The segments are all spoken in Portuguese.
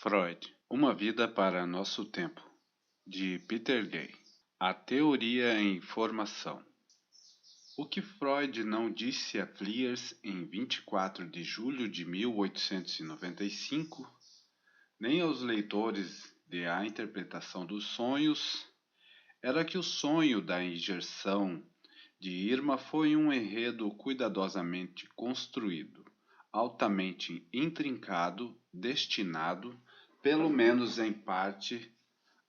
Freud, Uma Vida para Nosso Tempo, de Peter Gay. A Teoria em Formação. O que Freud não disse a Fliers em 24 de julho de 1895, nem aos leitores de A Interpretação dos Sonhos, era que o sonho da injeção de Irma foi um enredo cuidadosamente construído, altamente intrincado, destinado, pelo menos em parte,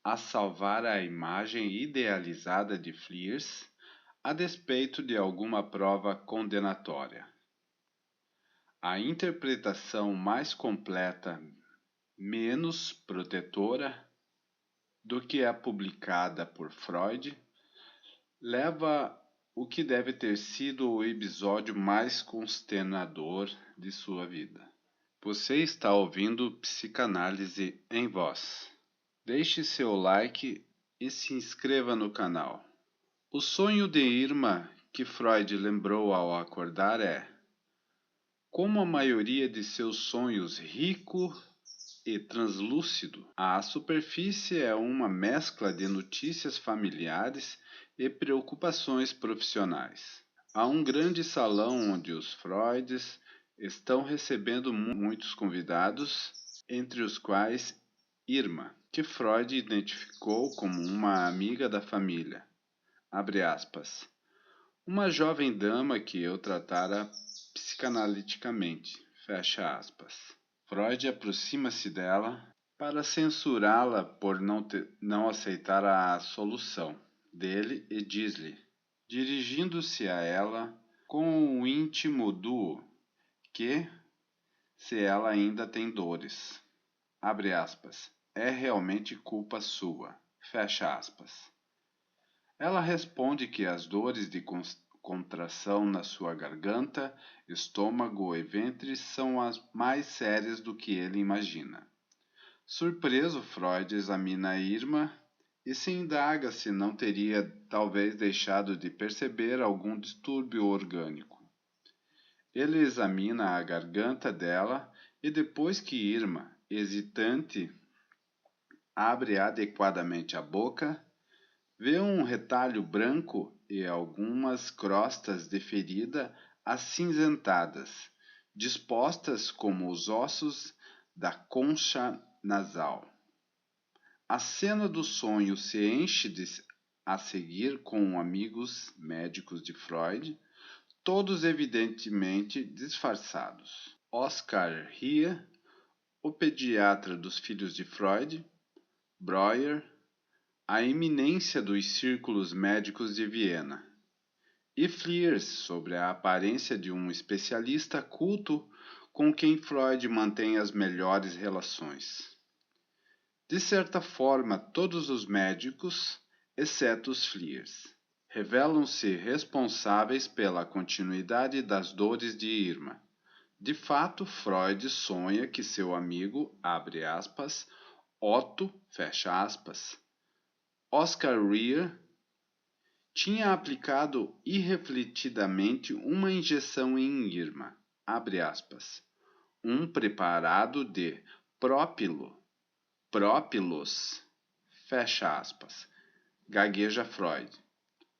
a salvar a imagem idealizada de Fliers, a despeito de alguma prova condenatória. A interpretação mais completa, menos protetora do que a publicada por Freud, leva o que deve ter sido o episódio mais consternador de sua vida. Você está ouvindo Psicanálise em Voz. Deixe seu like e se inscreva no canal. O sonho de Irma que Freud lembrou ao acordar é, como a maioria de seus sonhos, rico e translúcido. A superfície é uma mescla de notícias familiares e preocupações profissionais. Há um grande salão onde os Freuds estão recebendo muitos convidados, entre os quais Irma, que Freud identificou como uma amiga da família. Abre aspas. Uma jovem dama que eu tratara psicanaliticamente. Fecha aspas. Freud aproxima-se dela para censurá-la por não aceitar a solução dele e diz-lhe, dirigindo-se a ela com o íntimo duo, que, se ela ainda tem dores, abre aspas, é realmente culpa sua, fecha aspas. Ela responde que as dores de contração na sua garganta, estômago e ventre são as mais sérias do que ele imagina. Surpreso, Freud examina Irma e se indaga se não teria talvez deixado de perceber algum distúrbio orgânico. Ele examina a garganta dela e depois que Irma, hesitante, abre adequadamente a boca, vê um retalho branco e algumas crostas de ferida acinzentadas, dispostas como os ossos da concha nasal. A cena do sonho se enche a seguir com amigos médicos de Freud, todos evidentemente disfarçados. Oscar Rie, o pediatra dos filhos de Freud, Breuer, a eminência dos círculos médicos de Viena, e Fliers, sobre a aparência de um especialista culto com quem Freud mantém as melhores relações. De certa forma, todos os médicos, exceto os Fliers, revelam-se responsáveis pela continuidade das dores de Irma. De fato, Freud sonha que seu amigo, abre aspas, Otto, fecha aspas, Oscar Rie, tinha aplicado irrefletidamente uma injeção em Irma, abre aspas, um preparado de própilos, fecha aspas, gagueja Freud,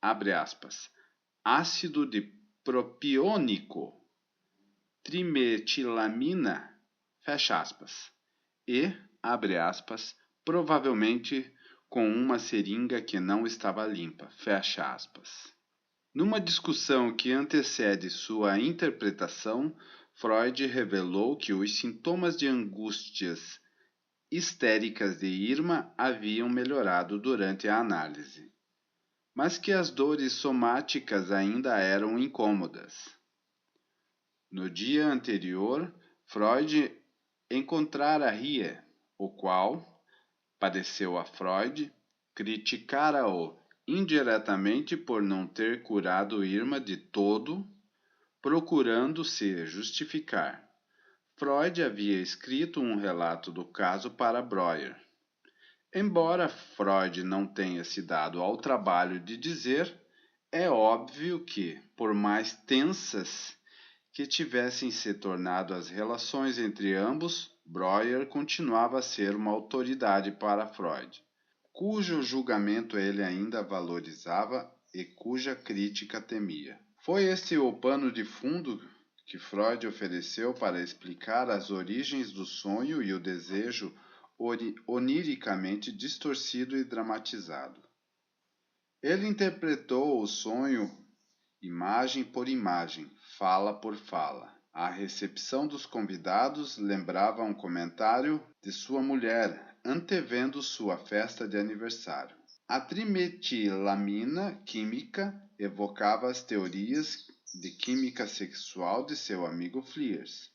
abre aspas, ácido de propiônico, trimetilamina, fecha aspas, e, abre aspas, provavelmente com uma seringa que não estava limpa, fecha aspas. Numa discussão que antecede sua interpretação, Freud revelou que os sintomas de angústias histéricas de Irma haviam melhorado durante a análise, mas que as dores somáticas ainda eram incômodas. No dia anterior, Freud encontrara Rie, o qual, pareceu a Freud, criticara-o indiretamente por não ter curado Irma de todo, procurando se justificar. Freud havia escrito um relato do caso para Breuer. Embora Freud não tenha se dado ao trabalho de dizer, é óbvio que, por mais tensas que tivessem se tornado as relações entre ambos, Breuer continuava a ser uma autoridade para Freud, cujo julgamento ele ainda valorizava e cuja crítica temia. Foi esse o pano de fundo que Freud ofereceu para explicar as origens do sonho e o desejo oniricamente distorcido e dramatizado. Ele interpretou o sonho imagem por imagem, fala por fala. A recepção dos convidados lembrava um comentário de sua mulher, antevendo sua festa de aniversário. A trimetilamina química evocava as teorias de química sexual de seu amigo Fliers.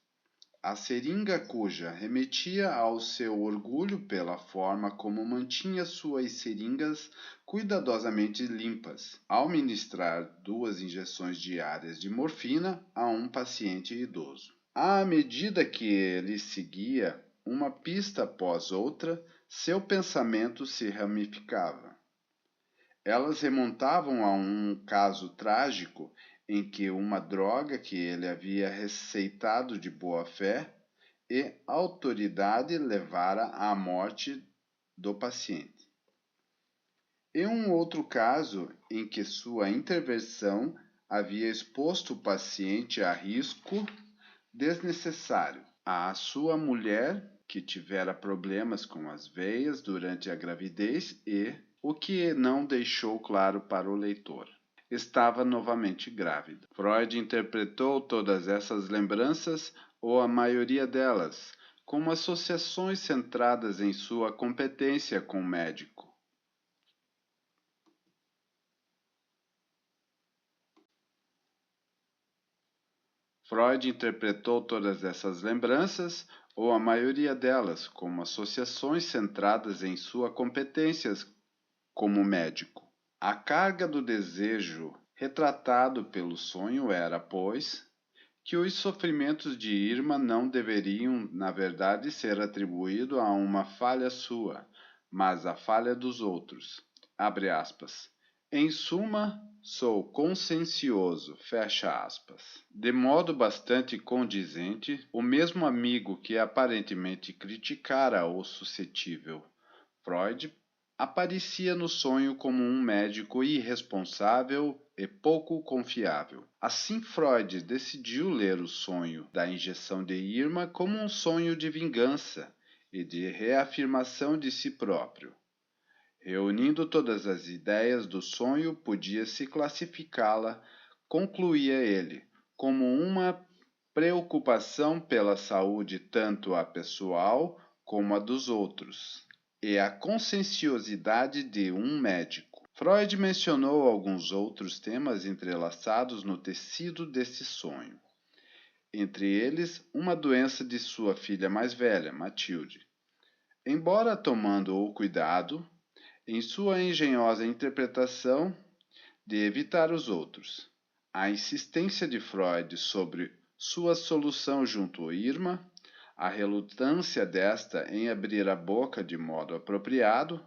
A seringa cuja remetia ao seu orgulho pela forma como mantinha suas seringas cuidadosamente limpas, ao ministrar 2 injeções diárias de morfina a um paciente idoso. À medida que ele seguia uma pista após outra, seu pensamento se ramificava. Elas remontavam a um caso trágico em que uma droga que ele havia receitado de boa fé e autoridade levara à morte do paciente. E um outro caso em que sua intervenção havia exposto o paciente a risco desnecessário. A sua mulher, que tivera problemas com as veias durante a gravidez e, o que não deixou claro para o leitor, estava novamente grávida. Freud interpretou todas essas lembranças, ou a maioria delas, como associações centradas em sua competência com o médico. Freud interpretou todas essas lembranças, ou a maioria delas, como associações centradas em sua competência como médico. A carga do desejo retratado pelo sonho era, pois, que os sofrimentos de Irma não deveriam, na verdade, ser atribuídos a uma falha sua, mas à falha dos outros. Abre aspas. Em suma, sou consciencioso, fecha aspas. De modo bastante condizente, o mesmo amigo que aparentemente criticara o suscetível, Freud, aparecia no sonho como um médico irresponsável e pouco confiável. Assim, Freud decidiu ler o sonho da injeção de Irma como um sonho de vingança e de reafirmação de si próprio. Reunindo todas as ideias do sonho, podia-se classificá-la, concluía ele, como uma preocupação pela saúde tanto a pessoal como a dos outros, e a conscienciosidade de um médico. Freud mencionou alguns outros temas entrelaçados no tecido desse sonho, entre eles uma doença de sua filha mais velha, Matilde. Embora tomando o cuidado, em sua engenhosa interpretação, de evitar os outros, a insistência de Freud sobre sua solução junto a Irma, a relutância desta em abrir a boca de modo apropriado,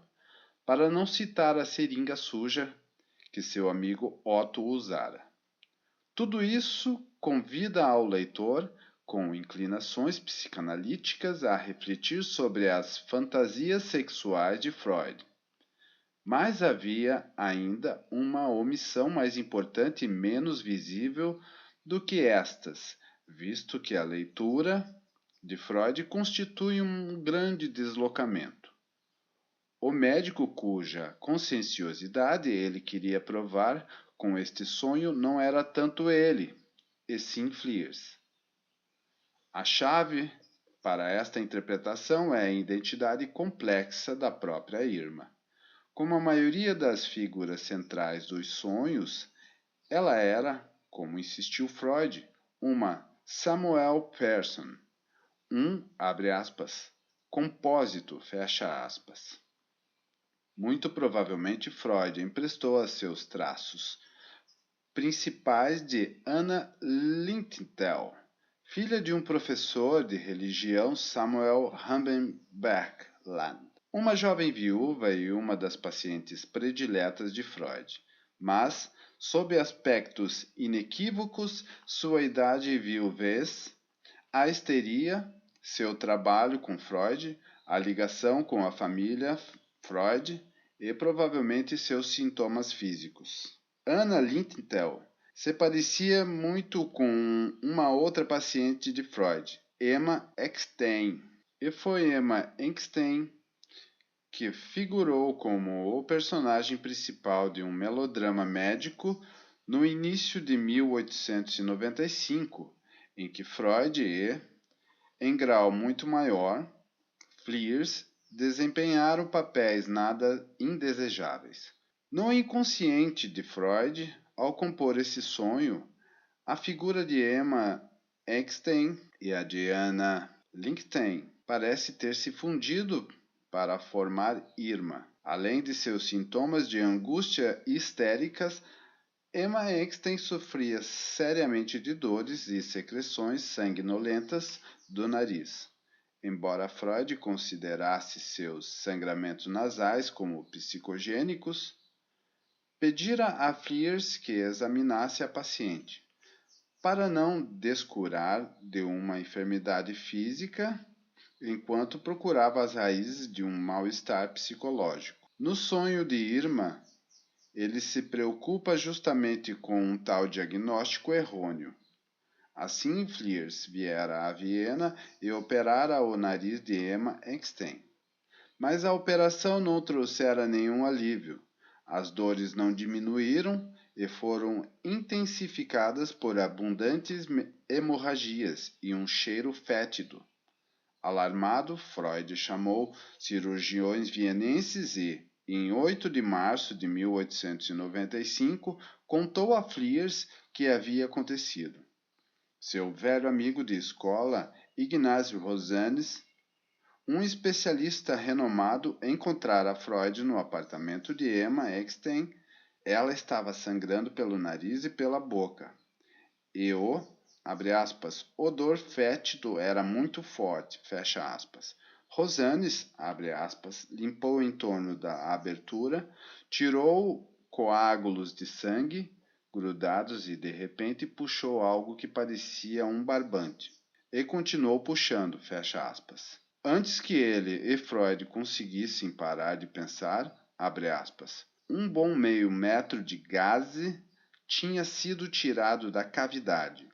para não citar a seringa suja que seu amigo Otto usara. Tudo isso convida ao leitor, com inclinações psicanalíticas, a refletir sobre as fantasias sexuais de Freud. Mas havia ainda uma omissão mais importante e menos visível do que estas, visto que a leitura de Freud constitui um grande deslocamento. O médico cuja conscienciosidade ele queria provar com este sonho não era tanto ele, e sim Fliers. A chave para esta interpretação é a identidade complexa da própria Irma. Como a maioria das figuras centrais dos sonhos, ela era, como insistiu Freud, uma Samuel Person, abre aspas, compósito, fecha aspas. Muito provavelmente Freud emprestou a seus traços principais de Anna Lindenthal, filha de um professor de religião Samuel Humbert-Bergland, uma jovem viúva e uma das pacientes prediletas de Freud, mas, sob aspectos inequívocos, sua idade e viuvez, a histeria seu trabalho com Freud, a ligação com a família Freud e provavelmente seus sintomas físicos. Anna Lintel se parecia muito com uma outra paciente de Freud, Emma Eckstein, e foi Emma Eckstein que figurou como o personagem principal de um melodrama médico no início de 1895, em que Freud e, em grau muito maior, Fliers desempenharam papéis nada indesejáveis. No inconsciente de Freud, ao compor esse sonho, a figura de Emma Eckstein e a de Anna Lichtenstein parece ter se fundido para formar Irma. Além de seus sintomas de angústia histéricas, Emma Eckstein sofria seriamente de dores e secreções sanguinolentas do nariz. Embora Freud considerasse seus sangramentos nasais como psicogênicos, pedira a Fliers que examinasse a paciente, para não descurar de uma enfermidade física, enquanto procurava as raízes de um mal-estar psicológico. No sonho de Irma, ele se preocupa justamente com um tal diagnóstico errôneo. Assim, Fliers viera a Viena e operara o nariz de Emma Eckstein. Mas a operação não trouxera nenhum alívio. As dores não diminuíram e foram intensificadas por abundantes hemorragias e um cheiro fétido. Alarmado, Freud chamou cirurgiões vienenses e, em 8 de março de 1895, contou a Fliers que havia acontecido. Seu velho amigo de escola, Ignazio Rosanes, um especialista renomado, encontrara Freud no apartamento de Emma Eckstein. Ela estava sangrando pelo nariz e pela boca, e o, abre aspas, odor fétido era muito forte, fecha aspas. Rosanes, abre aspas, limpou em torno da abertura, tirou coágulos de sangue grudados e de repente puxou algo que parecia um barbante. E continuou puxando, fecha aspas. Antes que ele e Freud conseguissem parar de pensar, abre aspas, um bom meio metro de gaze tinha sido tirado da cavidade.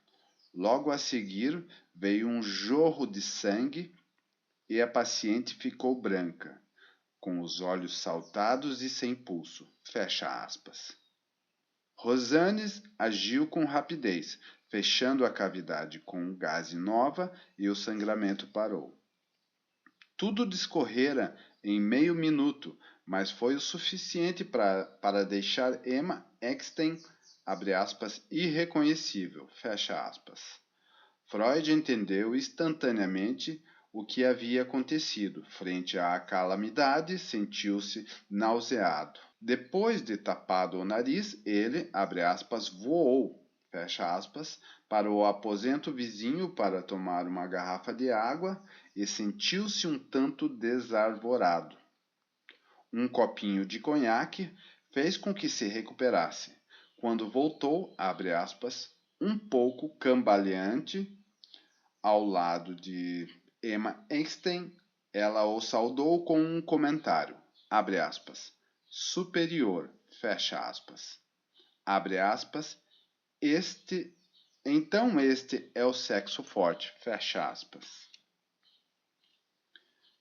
Logo a seguir veio um jorro de sangue e a paciente ficou branca, com os olhos saltados e sem pulso. Fecha aspas. Rosanes agiu com rapidez, fechando a cavidade com gaze nova e o sangramento parou. Tudo discorrera em meio minuto, mas foi o suficiente para deixar Emma Eckstein, abre aspas, irreconhecível, fecha aspas. Freud entendeu instantaneamente o que havia acontecido. Frente à calamidade, sentiu-se nauseado. Depois de tapado o nariz, ele, abre aspas, voou, fecha aspas, para o aposento vizinho para tomar uma garrafa de água e sentiu-se um tanto desarvorado. Um copinho de conhaque fez com que se recuperasse. Quando voltou, abre aspas, um pouco cambaleante, ao lado de Emma Eckstein, ela o saudou com um comentário, abre aspas, superior, fecha aspas, abre aspas, então este é o sexo forte, fecha aspas.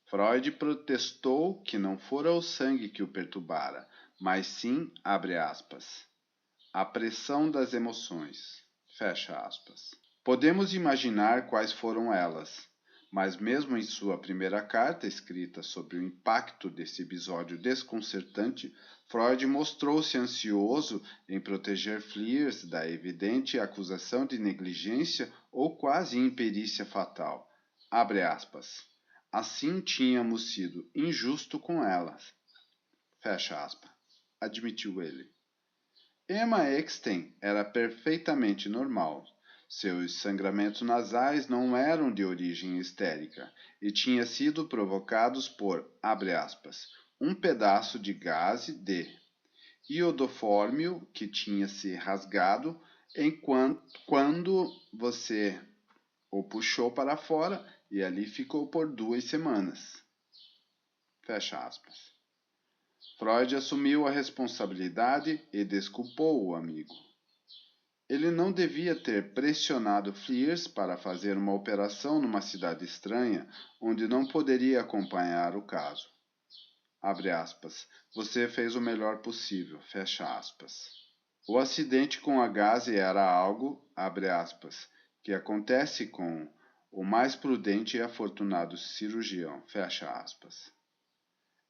Freud protestou que não fora o sangue que o perturbara, mas sim, abre aspas, a pressão das emoções, fecha aspas. Podemos imaginar quais foram elas, mas mesmo em sua primeira carta, escrita sobre o impacto desse episódio desconcertante, Freud mostrou-se ansioso em proteger Fliers da evidente acusação de negligência ou quase imperícia fatal. Abre aspas. Assim tínhamos sido injusto com elas. Fecha aspas. Admitiu ele. Emma Eckstein era perfeitamente normal. Seus sangramentos nasais não eram de origem histérica e tinham sido provocados por, abre aspas, um pedaço de gaze de iodofórmio que tinha se rasgado quando você o puxou para fora e ali ficou por 2 semanas. Fecha aspas. Freud assumiu a responsabilidade e desculpou o amigo. Ele não devia ter pressionado Fliers para fazer uma operação numa cidade estranha, onde não poderia acompanhar o caso. Abre aspas. Você fez o melhor possível. Fecha aspas. O acidente com a Gazi era algo, abre aspas, que acontece com o mais prudente e afortunado cirurgião. Fecha aspas.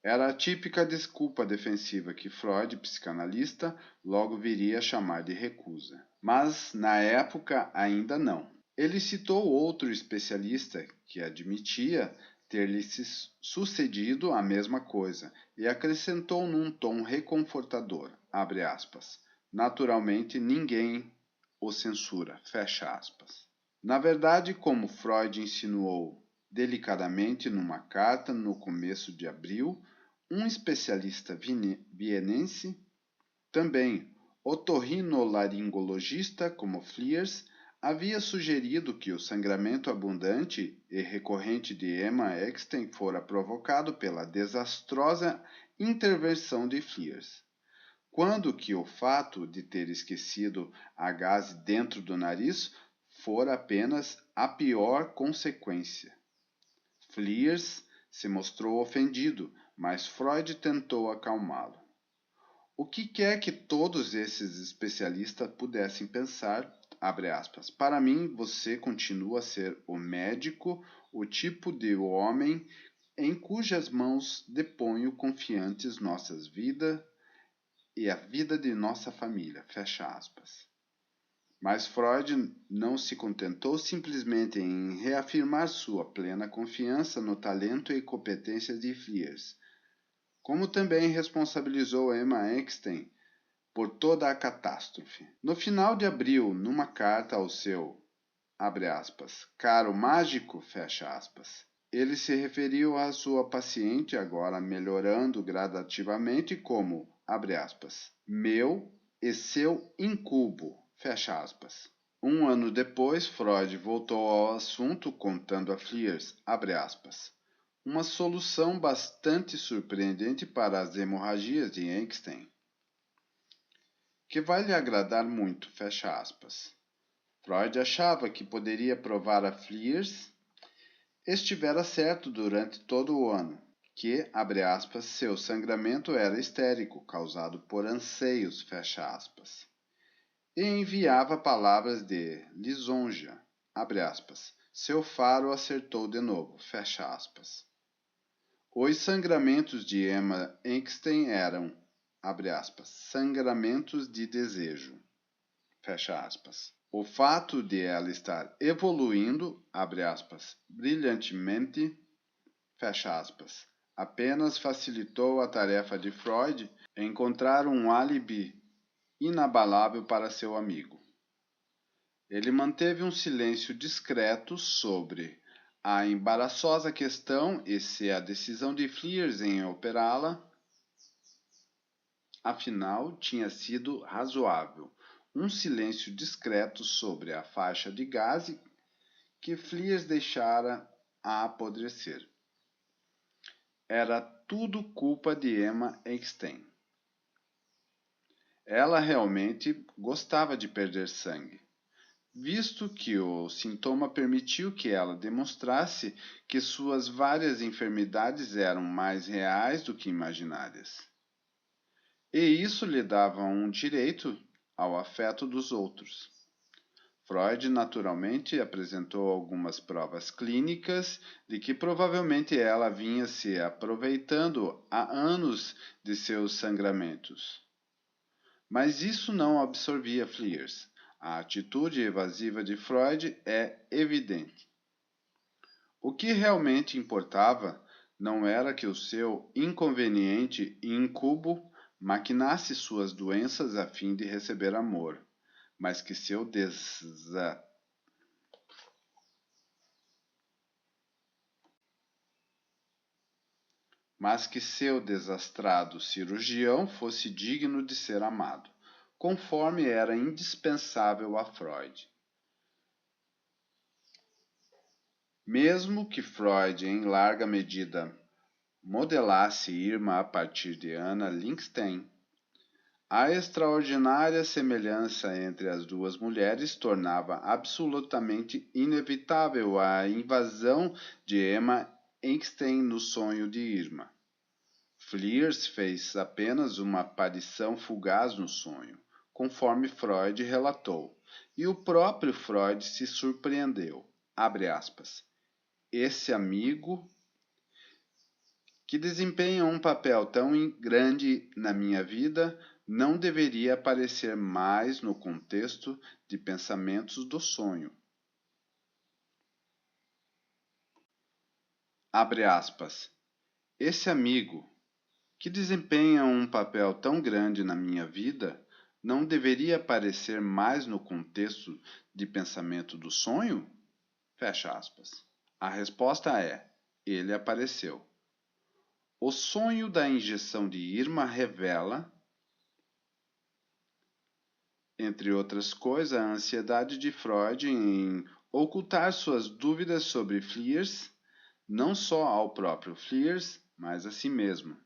Era a típica desculpa defensiva que Freud, psicanalista, logo viria a chamar de recusa. Mas, na época, ainda não. Ele citou outro especialista que admitia ter-lhe sucedido a mesma coisa e acrescentou num tom reconfortador, abre aspas, naturalmente ninguém o censura, fecha aspas. Na verdade, como Freud insinuou delicadamente numa carta no começo de abril, um especialista vienense, também otorrinolaringologista como Fliers, havia sugerido que o sangramento abundante e recorrente de Emma Eckstein fora provocado pela desastrosa intervenção de Fliers, quando que o fato de ter esquecido a gaze dentro do nariz fora apenas a pior consequência. Fliers se mostrou ofendido, mas Freud tentou acalmá-lo. O que quer que todos esses especialistas pudessem pensar, abre aspas, para mim você continua a ser o médico, o tipo de homem em cujas mãos deponho confiantes nossas vidas e a vida de nossa família, fecha aspas. Mas Freud não se contentou simplesmente em reafirmar sua plena confiança no talento e competência de Fliers, como também responsabilizou Emma Eckstein por toda a catástrofe. No final de abril, numa carta ao seu, abre aspas, caro mágico, fecha aspas, ele se referiu à sua paciente, agora melhorando gradativamente, como, abre aspas, meu e seu incubo, fecha aspas. Um ano depois, Freud voltou ao assunto contando a Fliers, abre aspas, uma solução bastante surpreendente para as hemorragias de Eckstein, que vai lhe agradar muito, fecha aspas. Freud achava que poderia provar a Fliers estivera certo durante todo o ano, que, abre aspas, seu sangramento era histérico, causado por anseios, fecha aspas, e enviava palavras de lisonja, abre aspas, seu faro acertou de novo, fecha aspas. Os sangramentos de Emma Eckstein eram, abre aspas, sangramentos de desejo, fecha aspas. O fato de ela estar evoluindo, abre aspas, brilhantemente, fecha aspas, apenas facilitou a tarefa de Freud em encontrar um álibi inabalável para seu amigo. Ele manteve um silêncio discreto sobre a embaraçosa questão e se a decisão de Fliers em operá-la, afinal, tinha sido razoável. Um silêncio discreto sobre a faixa de gaze que Fliers deixara a apodrecer. Era tudo culpa de Emma Eckstein. Ela realmente gostava de perder sangue, visto que o sintoma permitiu que ela demonstrasse que suas várias enfermidades eram mais reais do que imaginárias. E isso lhe dava um direito ao afeto dos outros. Freud naturalmente apresentou algumas provas clínicas de que provavelmente ela vinha se aproveitando há anos de seus sangramentos. Mas isso não absorvia Fliers. A atitude evasiva de Freud é evidente. O que realmente importava não era que o seu inconveniente incubo maquinasse suas doenças a fim de receber amor, mas que seu desastrado cirurgião fosse digno de ser amado, conforme era indispensável a Freud. Mesmo que Freud, em larga medida, modelasse Irma a partir de Anna Lichtenstein, a extraordinária semelhança entre as duas mulheres tornava absolutamente inevitável a invasão de Emma Einstein no sonho de Irma. Fliers fez apenas uma aparição fugaz no sonho, conforme Freud relatou, e o próprio Freud se surpreendeu. Abre aspas. Esse amigo que desempenha um papel tão grande na minha vida não deveria aparecer mais no contexto de pensamentos do sonho. Abre aspas. Esse amigo que desempenha um papel tão grande na minha vida não deveria aparecer mais no contexto de pensamento do sonho? Fecha aspas. A resposta é: ele apareceu. O sonho da injeção de Irma revela, entre outras coisas, a ansiedade de Freud em ocultar suas dúvidas sobre Fliers, não só ao próprio Fliers, mas a si mesmo.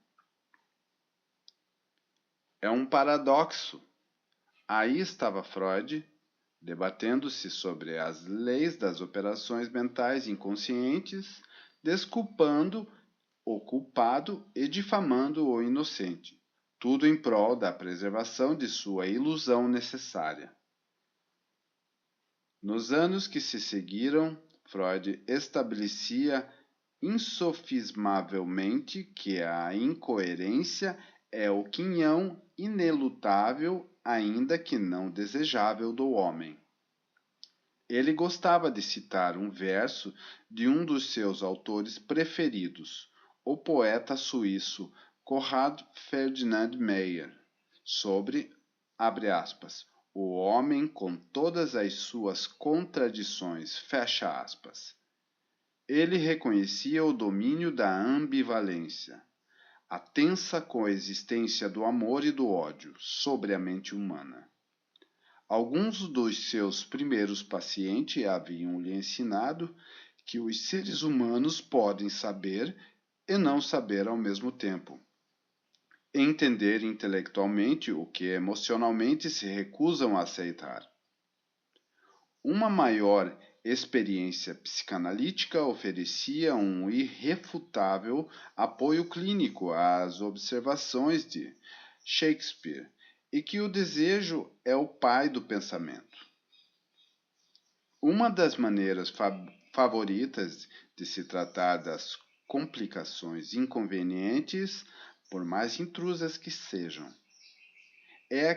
É um paradoxo. Aí estava Freud, debatendo-se sobre as leis das operações mentais inconscientes, desculpando o culpado e difamando o inocente, tudo em prol da preservação de sua ilusão necessária. Nos anos que se seguiram, Freud estabelecia insofismavelmente que a incoerência é o quinhão inelutável, ainda que não desejável, do homem. Ele gostava de citar um verso de um dos seus autores preferidos, o poeta suíço Conrad Ferdinand Meyer, sobre, abre aspas, o homem com todas as suas contradições, fecha aspas. Ele reconhecia o domínio da ambivalência, a tensa coexistência do amor e do ódio sobre a mente humana. Alguns dos seus primeiros pacientes haviam lhe ensinado que os seres humanos podem saber e não saber ao mesmo tempo, entender intelectualmente o que emocionalmente se recusam a aceitar. Uma maior experiência psicanalítica oferecia um irrefutável apoio clínico às observações de Shakespeare e que o desejo é o pai do pensamento. Uma das maneiras favoritas de se tratar das complicações inconvenientes, por mais intrusas que sejam, é a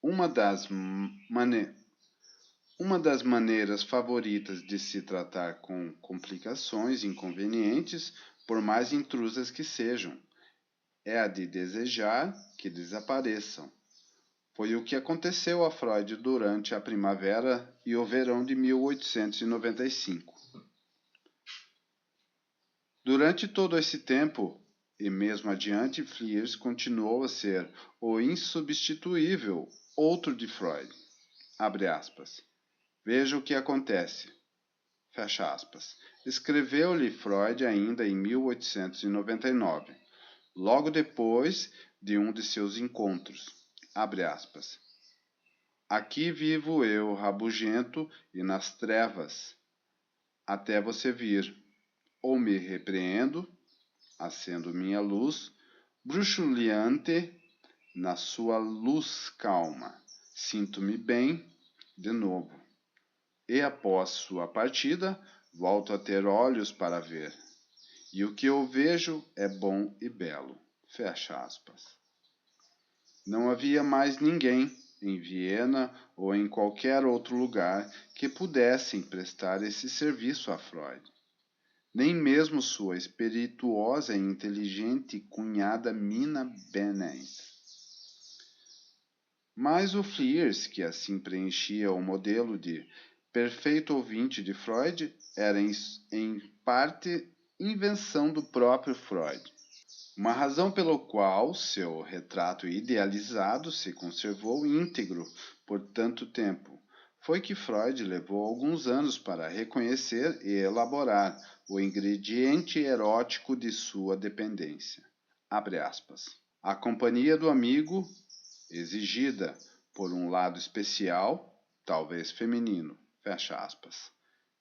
uma das maneiras favoritas de se tratar com complicações inconvenientes, por mais intrusas que sejam, é a de desejar que desapareçam. Foi o que aconteceu a Freud durante a primavera e o verão de 1895. Durante todo esse tempo, e mesmo adiante, Fliers continuou a ser o insubstituível outro de Freud. Abre aspas. Veja o que acontece. Fecha aspas. Escreveu-lhe Freud ainda em 1899, logo depois de um de seus encontros. Abre aspas. Aqui vivo eu, rabugento e nas trevas, até você vir. Ou me repreendo, acendo minha luz, bruxuleante na sua luz calma. Sinto-me bem de novo. E após sua partida, volto a ter olhos para ver. E o que eu vejo é bom e belo. Fecha aspas. Não havia mais ninguém em Viena ou em qualquer outro lugar que pudessem prestar esse serviço a Freud. Nem mesmo sua espirituosa e inteligente cunhada Mina Benens. Mas o Fliers, que assim preenchia o modelo de perfeito ouvinte de Freud, era em parte invenção do próprio Freud. Uma razão pela qual seu retrato idealizado se conservou íntegro por tanto tempo foi que Freud levou alguns anos para reconhecer e elaborar o ingrediente erótico de sua dependência. Abre aspas. A companhia do amigo, exigida por um lado especial, talvez feminino, fecha aspas.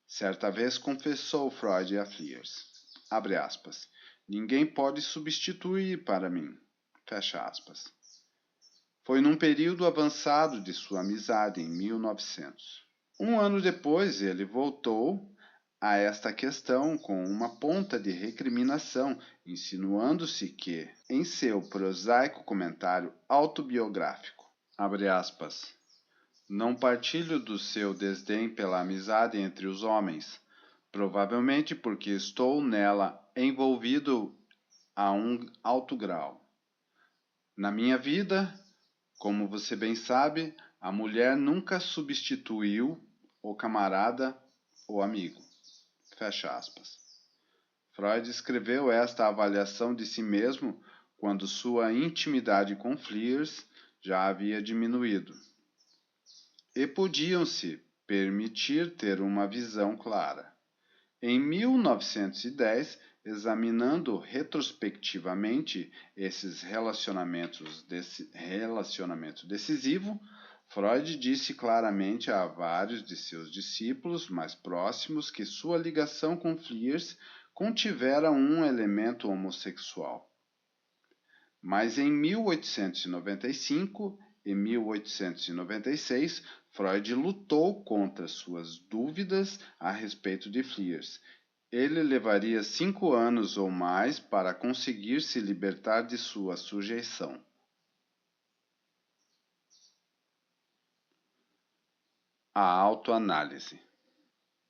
Certa vez confessou Freud a Fliers, abre aspas, ninguém pode substituir para mim, fecha aspas. Foi num período avançado de sua amizade, em 1900. Um ano depois, ele voltou a esta questão com uma ponta de recriminação, insinuando-se que, em seu prosaico comentário autobiográfico, abre aspas, não partilho do seu desdém pela amizade entre os homens, provavelmente porque estou nela envolvido a um alto grau. Na minha vida, como você bem sabe, a mulher nunca substituiu o camarada ou amigo. Fecha aspas. Freud escreveu esta avaliação de si mesmo quando sua intimidade com Fliers já havia diminuído. E podiam-se permitir ter uma visão clara. Em 1910, examinando retrospectivamente esses relacionamento decisivo, Freud disse claramente a vários de seus discípulos mais próximos que sua ligação com Fliers contivera um elemento homossexual. Mas em 1895 e 1896, Freud lutou contra suas dúvidas a respeito de Fliers. Ele levaria 5 anos ou mais para conseguir se libertar de sua sujeição. A autoanálise.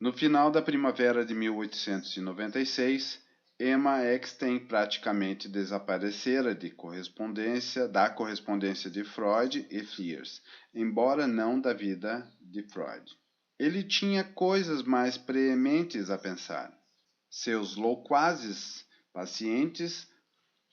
No final da primavera de 1896, Emma Eckstein praticamente desaparecera da correspondência de Freud e Fliers, embora não da vida de Freud. Ele tinha coisas mais prementes a pensar. Seus loquazes pacientes,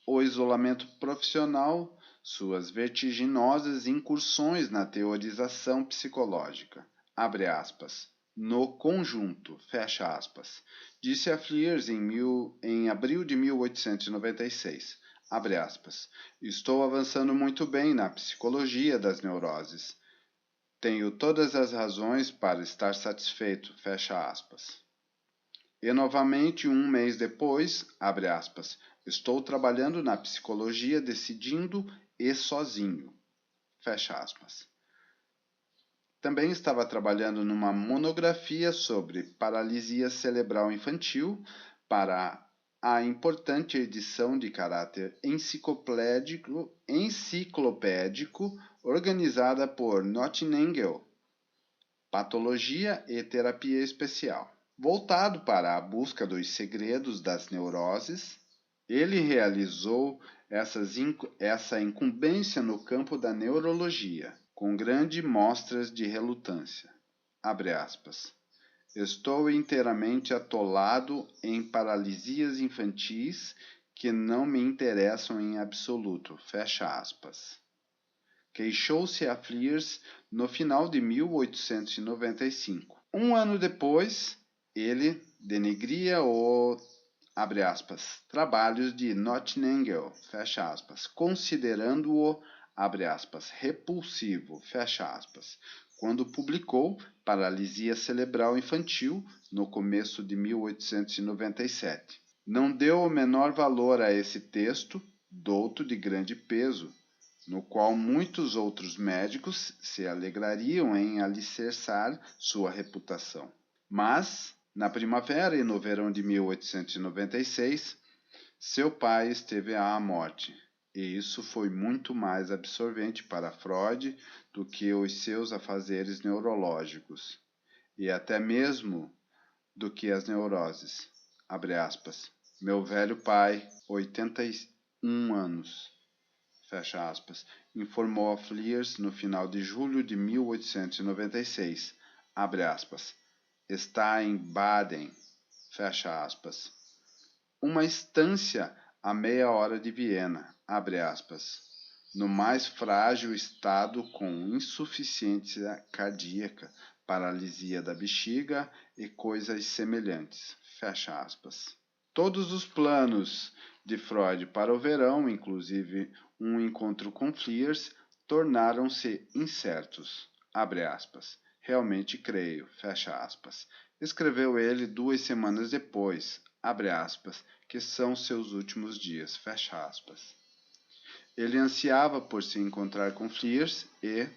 o isolamento profissional, suas vertiginosas incursões na teorização psicológica. Abre aspas. No conjunto, fecha aspas, disse a Fliers em abril de 1896, abre aspas, estou avançando muito bem na psicologia das neuroses. Tenho todas as razões para estar satisfeito, fecha aspas. E novamente, um mês depois, abre aspas, estou trabalhando na psicologia decidindo e sozinho, fecha aspas. Também estava trabalhando numa monografia sobre paralisia cerebral infantil para a importante edição de caráter enciclopédico organizada por Nottinghamel, Patologia e Terapia Especial. Voltado para a busca dos segredos das neuroses, ele realizou essa incumbência no campo da neurologia, com grandes mostras de relutância. Abre aspas. Estou inteiramente atolado em paralisias infantis que não me interessam em absoluto. Fecha aspas. Queixou-se a Fliers no final de 1895. Um ano depois, ele denegria abre aspas, trabalhos de Nottinghamel, fecha aspas, considerando-o, abre aspas, repulsivo, fecha aspas, quando publicou Paralisia Cerebral Infantil no começo de 1897. Não deu o menor valor a esse texto, douto de grande peso, no qual muitos outros médicos se alegrariam em alicerçar sua reputação. Mas, na primavera e no verão de 1896, seu pai esteve à morte, e isso foi muito mais absorvente para Freud do que os seus afazeres neurológicos, e até mesmo do que as neuroses. Abre aspas. Meu velho pai, 81 anos, fecha aspas, informou a Fliers no final de julho de 1896, abre aspas. está em Baden, fecha aspas, uma estância a meia hora de Viena, abre aspas, no mais frágil estado com insuficiência cardíaca, paralisia da bexiga e coisas semelhantes, fecha aspas. Todos os planos de Freud para o verão, inclusive um encontro com Fliers, tornaram-se incertos, abre aspas. Realmente creio, fecha aspas. Escreveu ele 2 semanas depois, abre aspas, que são seus últimos dias, fecha aspas. Ele ansiava por se encontrar com Fliers e,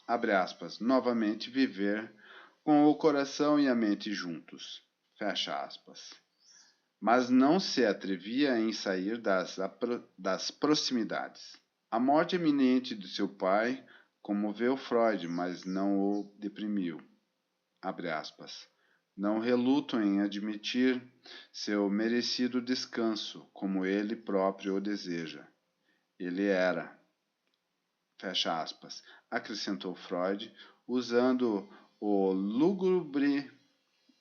abre aspas, novamente viver com o coração e a mente juntos, fecha aspas. Mas não se atrevia em sair das proximidades. A morte iminente de seu pai comoveu Freud, mas não o deprimiu, abre aspas. Não reluto em admitir seu merecido descanso, como ele próprio o deseja. Ele era, fecha aspas, acrescentou Freud, usando o lúgubre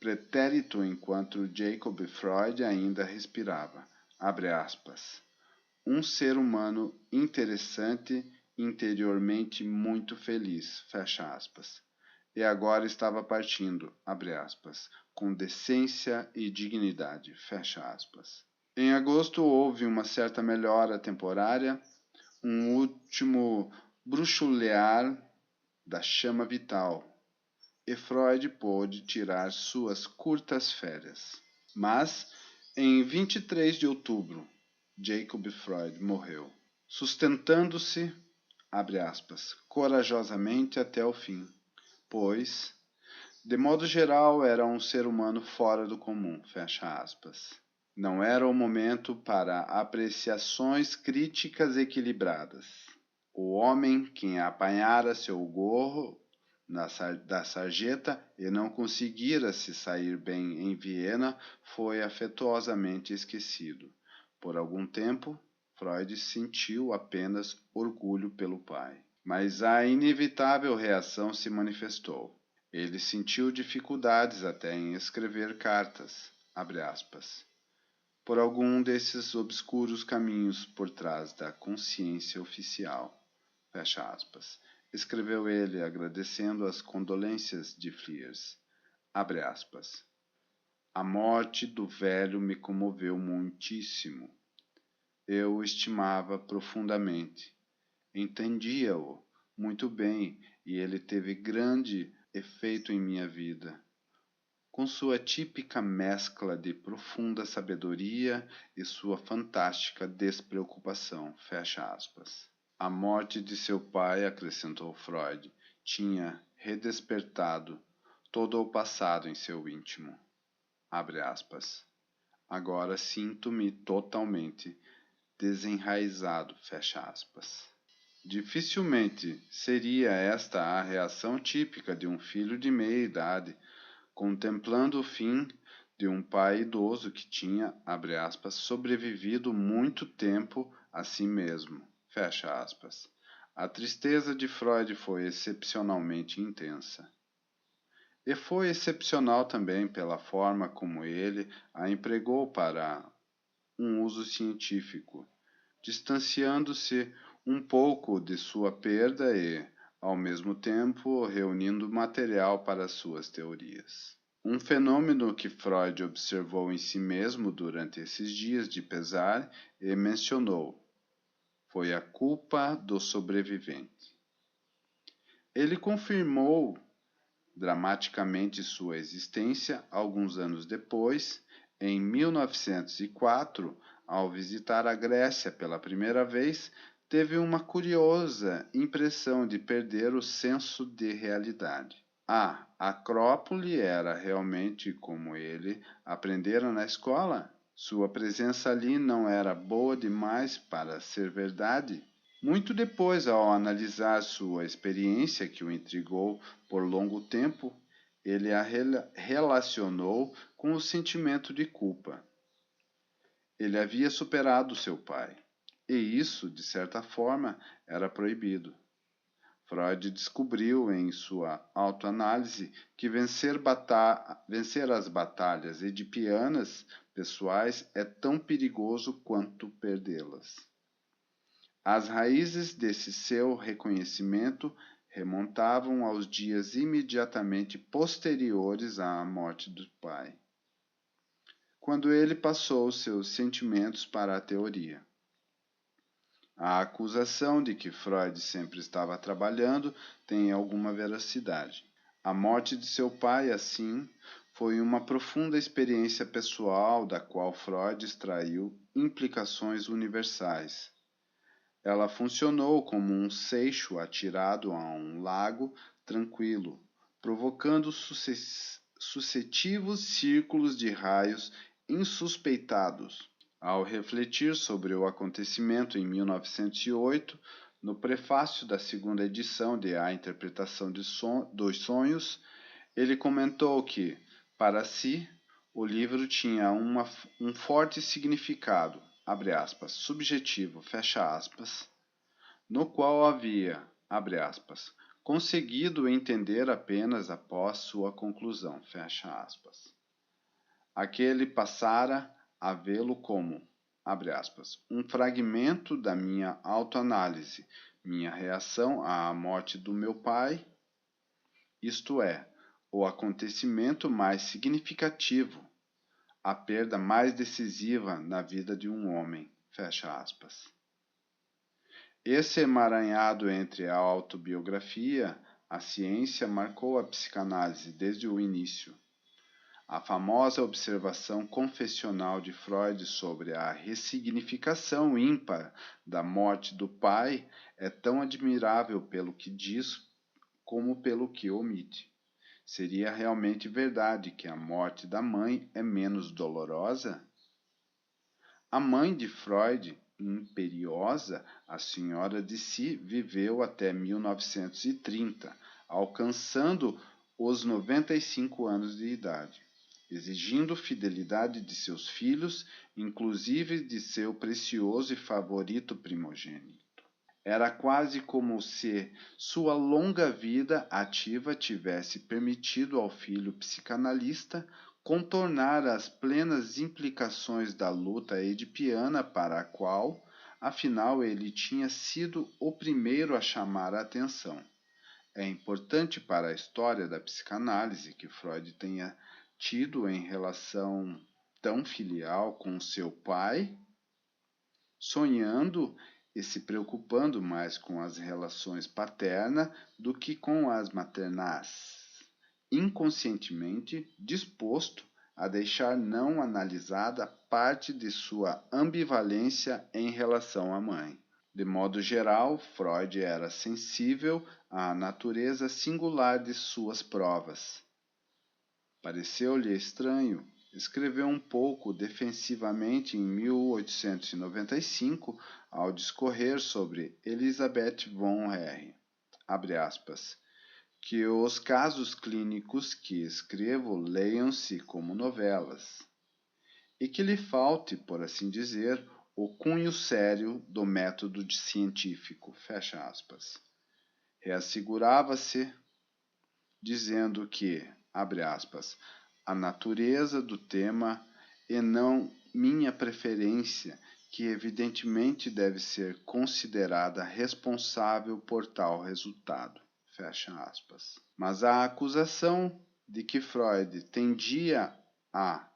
pretérito enquanto Jacob Freud ainda respirava, abre aspas, um ser humano interessante, interiormente muito feliz, fecha aspas, e agora estava partindo, abre aspas, com decência e dignidade, fecha aspas. Em agosto houve uma certa melhora temporária, um último bruxulear da chama vital, e Freud pôde tirar suas curtas férias. Mas, em 23 de outubro, Jacob Freud morreu, sustentando-se, abre aspas, corajosamente até o fim, pois, de modo geral, era um ser humano fora do comum, fecha aspas. Não era o momento para apreciações críticas equilibradas. O homem, quem apanhara seu gorro da sarjeta e não conseguira se sair bem em Viena, foi afetuosamente esquecido. Por algum tempo, Freud sentiu apenas orgulho pelo pai. Mas a inevitável reação se manifestou. Ele sentiu dificuldades até em escrever cartas, abre aspas, por algum desses obscuros caminhos por trás da consciência oficial, fecha aspas. Escreveu ele agradecendo as condolências de Fliers, abre aspas. A morte do velho me comoveu muitíssimo. Eu o estimava profundamente. Entendia-o muito bem e ele teve grande efeito em minha vida. Com sua típica mescla de profunda sabedoria e sua fantástica despreocupação, fecha aspas. A morte de seu pai, acrescentou Freud, tinha redespertado todo o passado em seu íntimo. Abre aspas. Agora sinto-me totalmente desenraizado, fecha aspas. Dificilmente seria esta a reação típica de um filho de meia idade, contemplando o fim de um pai idoso que tinha, abre aspas, sobrevivido muito tempo a si mesmo, fecha aspas. A tristeza de Freud foi excepcionalmente intensa. E foi excepcional também pela forma como ele a empregou para um uso científico, distanciando-se um pouco de sua perda e, ao mesmo tempo, reunindo material para suas teorias. Um fenômeno que Freud observou em si mesmo durante esses dias de pesar e mencionou foi a culpa do sobrevivente. Ele confirmou dramaticamente sua existência alguns anos depois, em 1904, ao visitar a Grécia pela primeira vez, teve uma curiosa impressão de perder o senso de realidade. A Acrópole era realmente como ele aprendera na escola? Sua presença ali não era boa demais para ser verdade? Muito depois, ao analisar sua experiência que o intrigou por longo tempo, ele a relacionou com o sentimento de culpa. Ele havia superado seu pai, e isso, de certa forma, era proibido. Freud descobriu em sua autoanálise que vencer as batalhas edipianas pessoais é tão perigoso quanto perdê-las. As raízes desse seu reconhecimento remontavam aos dias imediatamente posteriores à morte do pai, quando ele passou seus sentimentos para a teoria. A acusação de que Freud sempre estava trabalhando tem alguma veracidade. A morte de seu pai, assim, foi uma profunda experiência pessoal da qual Freud extraiu implicações universais. Ela funcionou como um seixo atirado a um lago tranquilo, provocando sucessivos círculos de raios insuspeitados. Ao refletir sobre o acontecimento em 1908, no prefácio da segunda edição de A Interpretação dos Sonhos, ele comentou que, para si, o livro tinha um forte significado, abre aspas, subjetivo, fecha aspas, no qual havia, abre aspas, conseguido entender apenas após sua conclusão, fecha aspas. Aquele passara a vê-lo como, abre aspas, um fragmento da minha autoanálise, minha reação à morte do meu pai, isto é, o acontecimento mais significativo, a perda mais decisiva na vida de um homem, fecha aspas. Esse emaranhado entre a autobiografia, a ciência marcou a psicanálise desde o início. A famosa observação confessional de Freud sobre a ressignificação ímpar da morte do pai é tão admirável pelo que diz como pelo que omite. Seria realmente verdade que a morte da mãe é menos dolorosa? A mãe de Freud, imperiosa, a senhora de Si, viveu até 1930, alcançando os 95 anos de idade, exigindo fidelidade de seus filhos, inclusive de seu precioso e favorito primogênito. Era quase como se sua longa vida ativa tivesse permitido ao filho psicanalista contornar as plenas implicações da luta edipiana para a qual, afinal, ele tinha sido o primeiro a chamar a atenção. É importante para a história da psicanálise que Freud tenha tido em relação tão filial com seu pai, sonhando e se preocupando mais com as relações paternas do que com as maternais, inconscientemente disposto a deixar não analisada parte de sua ambivalência em relação à mãe. De modo geral, Freud era sensível à natureza singular de suas provas. Pareceu-lhe estranho, escreveu um pouco defensivamente em 1895 ao discorrer sobre Elisabeth von R., abre aspas, que os casos clínicos que escrevo leiam-se como novelas, e que lhe falte, por assim dizer, o cunho sério do método científico, fecha aspas. Reassegurava-se, dizendo que, abre aspas, a natureza do tema e não minha preferência, que evidentemente deve ser considerada responsável por tal resultado, fecha aspas. Mas a acusação de que Freud tendia a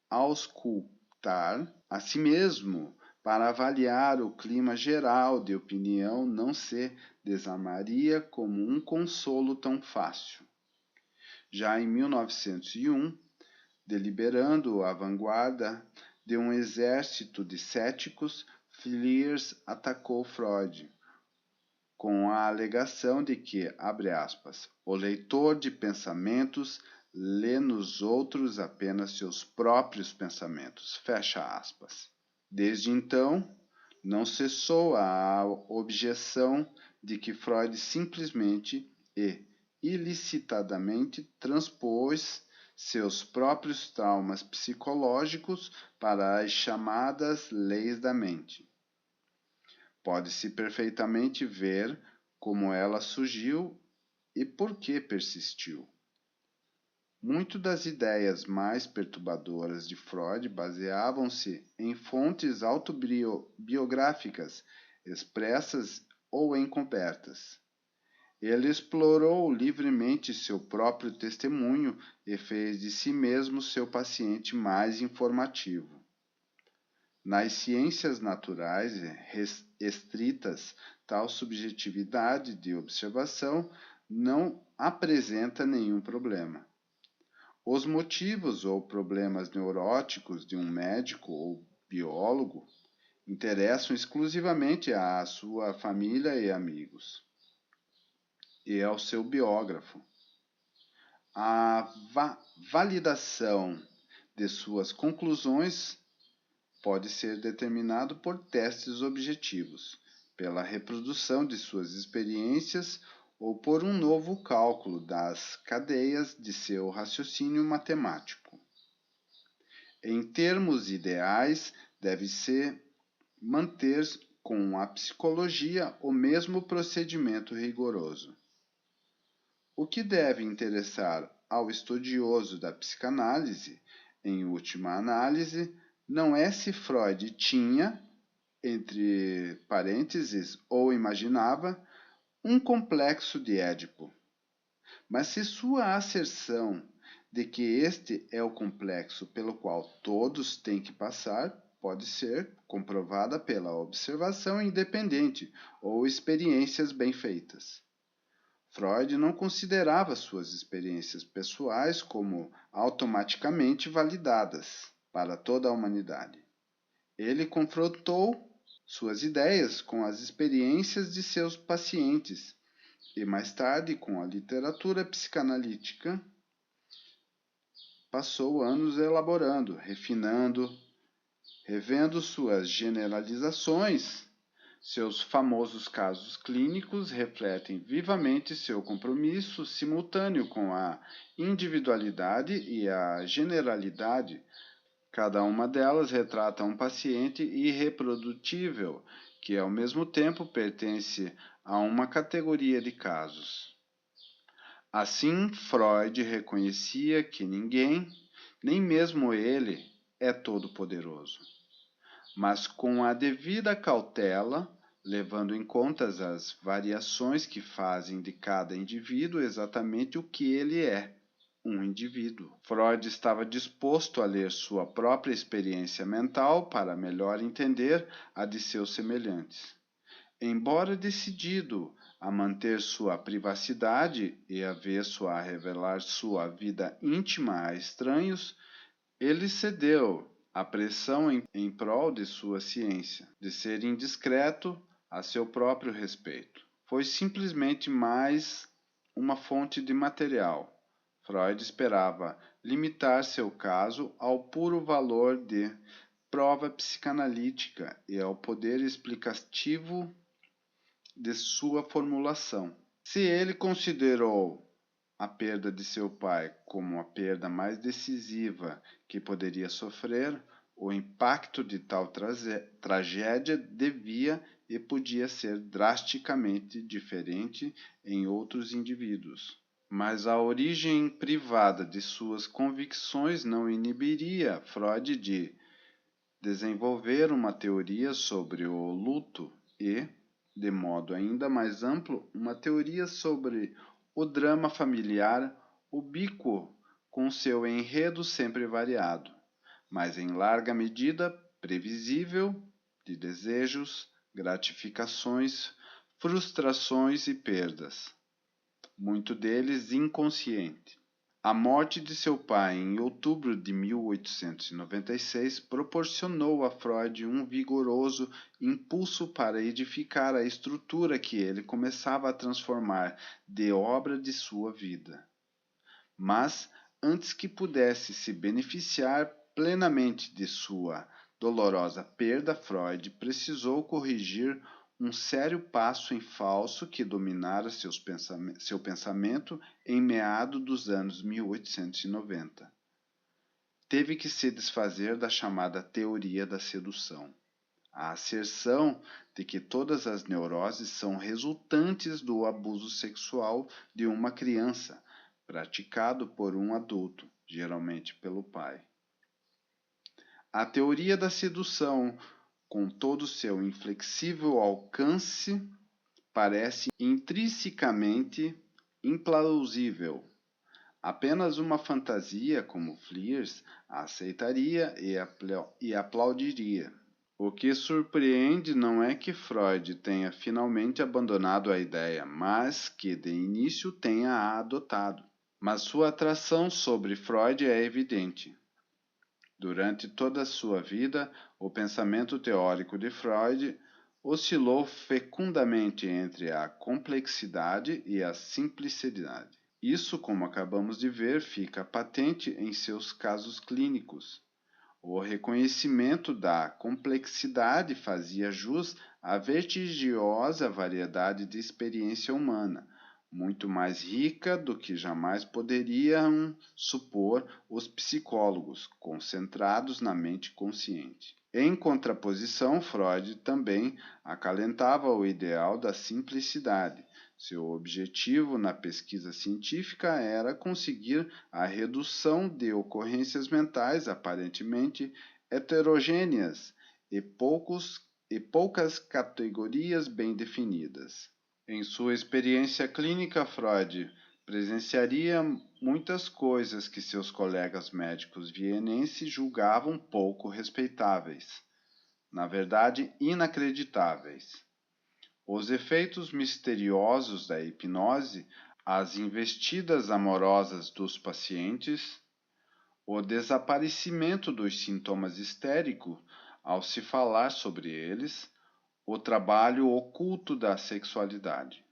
auscultar a si mesmo para avaliar o clima geral de opinião não se desarmaria como um consolo tão fácil. Já em 1901, deliberando a vanguarda de um exército de céticos, Fliers atacou Freud, com a alegação de que, abre aspas, o leitor de pensamentos lê nos outros apenas seus próprios pensamentos, fecha aspas. Desde então, não cessou a objeção de que Freud simplesmente e ilicitadamente transpôs seus próprios traumas psicológicos para as chamadas leis da mente. Pode-se perfeitamente ver como ela surgiu e por que persistiu. Muito das ideias mais perturbadoras de Freud baseavam-se em fontes autobiográficas, expressas ou encobertas. Ele explorou livremente seu próprio testemunho e fez de si mesmo seu paciente mais informativo. Nas ciências naturais estritas, tal subjetividade de observação não apresenta nenhum problema. Os motivos ou problemas neuróticos de um médico ou biólogo interessam exclusivamente à sua família e amigos, e ao seu biógrafo. A validação de suas conclusões pode ser determinado por testes objetivos, pela reprodução de suas experiências ou por um novo cálculo das cadeias de seu raciocínio matemático. Em termos ideais, deve-se manter com a psicologia o mesmo procedimento rigoroso. O que deve interessar ao estudioso da psicanálise, em última análise, não é se Freud tinha, entre parênteses, ou imaginava, um complexo de Édipo, mas se sua asserção de que este é o complexo pelo qual todos têm que passar pode ser comprovada pela observação independente ou experiências bem feitas. Freud não considerava suas experiências pessoais como automaticamente validadas para toda a humanidade. Ele confrontou suas ideias com as experiências de seus pacientes e, mais tarde, com a literatura psicanalítica, passou anos elaborando, refinando, revendo suas generalizações. Seus famosos casos clínicos refletem vivamente seu compromisso simultâneo com a individualidade e a generalidade. Cada uma delas retrata um paciente irreprodutível, que ao mesmo tempo pertence a uma categoria de casos. Assim, Freud reconhecia que ninguém, nem mesmo ele, é todo-poderoso. Mas com a devida cautela, levando em conta as variações que fazem de cada indivíduo exatamente o que ele é, um indivíduo. Freud estava disposto a ler sua própria experiência mental para melhor entender a de seus semelhantes. Embora decidido a manter sua privacidade e avesso a revelar sua vida íntima a estranhos, ele cedeu à pressão em prol de sua ciência, de ser indiscreto a seu próprio respeito. Foi simplesmente mais uma fonte de material. Freud esperava limitar seu caso ao puro valor de prova psicanalítica e ao poder explicativo de sua formulação. Se ele considerou a perda de seu pai como a perda mais decisiva que poderia sofrer, o impacto de tal tragédia devia e podia ser drasticamente diferente em outros indivíduos. Mas a origem privada de suas convicções não inibiria Freud de desenvolver uma teoria sobre o luto e, de modo ainda mais amplo, uma teoria sobre o drama familiar ubíquo com seu enredo sempre variado, mas em larga medida previsível, de desejos, gratificações, frustrações e perdas, muito deles inconsciente. A morte de seu pai em outubro de 1896 proporcionou a Freud um vigoroso impulso para edificar a estrutura que ele começava a transformar de obra de sua vida. Mas, antes que pudesse se beneficiar plenamente de sua dolorosa perda, Freud precisou corrigir um sério passo em falso que dominara seu pensamento em meados dos anos 1890. Teve que se desfazer da chamada teoria da sedução. a asserção de que todas as neuroses são resultantes do abuso sexual de uma criança, praticado por um adulto, geralmente pelo pai. A teoria da sedução, com todo seu inflexível alcance, parece intrinsecamente implausível. Apenas uma fantasia como Fliers a aceitaria e aplaudiria. O que surpreende não é que Freud tenha finalmente abandonado a ideia, mas que de início tenha a adotado. Mas sua atração sobre Freud é evidente. Durante toda a sua vida, o pensamento teórico de Freud oscilou fecundamente entre a complexidade e a simplicidade. Isso, como acabamos de ver, fica patente em seus casos clínicos. O reconhecimento da complexidade fazia jus à vertiginosa variedade de experiência humana, muito mais rica do que jamais poderiam supor os psicólogos, concentrados na mente consciente. Em contraposição, Freud também acalentava o ideal da simplicidade. Seu objetivo na pesquisa científica era conseguir a redução de ocorrências mentais aparentemente heterogêneas e poucas categorias bem definidas. Em sua experiência clínica, Freud presenciaria muitas coisas que seus colegas médicos vienenses julgavam pouco respeitáveis, na verdade inacreditáveis. Os efeitos misteriosos da hipnose, as investidas amorosas dos pacientes, o desaparecimento dos sintomas histéricos ao se falar sobre eles, o trabalho oculto da sexualidade.